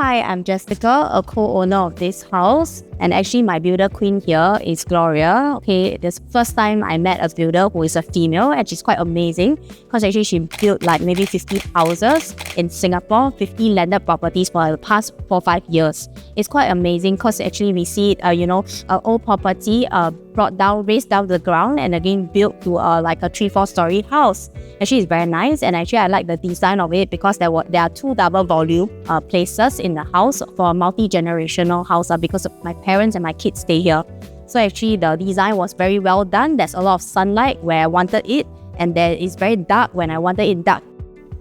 Hi, I'm Jessica, a co-owner of this house. And actually my builder queen here is Gloria. Okay, this first time I met a builder who is a female, and she's quite amazing because actually she built like maybe 50 houses in Singapore, 50 landed properties for the past 4-5 years. It's quite amazing because actually we see it, old property raised down to the ground and again built to like a 3-4 story house. Actually, it's very nice, and actually I like the design of it because there are 2 double volume places in the house for a multi-generational house because my parents and my kids stay here. So actually the design was very well done. There's a lot of sunlight where I wanted it, and there is very dark when I wanted it dark.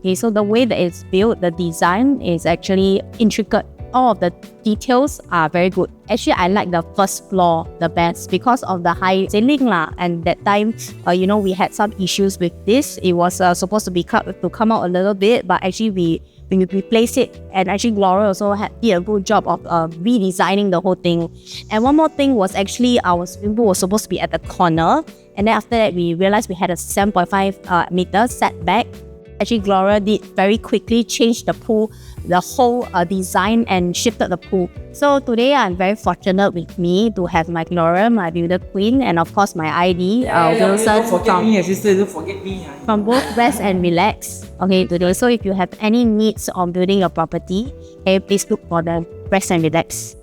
Okay, so the way that it's built, the design is actually intricate. All of the details are very good. Actually, I like the first floor the best because of the high ceiling lah. And that time, we had some issues with this. It was supposed to come out a little bit, but actually we replaced it. And actually, Gloria also did a good job of redesigning the whole thing. And one more thing was actually our swimming pool was supposed to be at the corner. And then after that, we realized we had a 7.5 meter setback. Actually, Gloria did very quickly change the pool, the whole design, and shifted the pool. So today, I'm very fortunate with me to have my Gloria, my builder queen, and of course my ID, Wilson. Don't forget me, sister. Don't forget me. From both Rezt+Relax. Okay, today. So if you have any needs on building your property, okay, please look for the Rezt+Relax.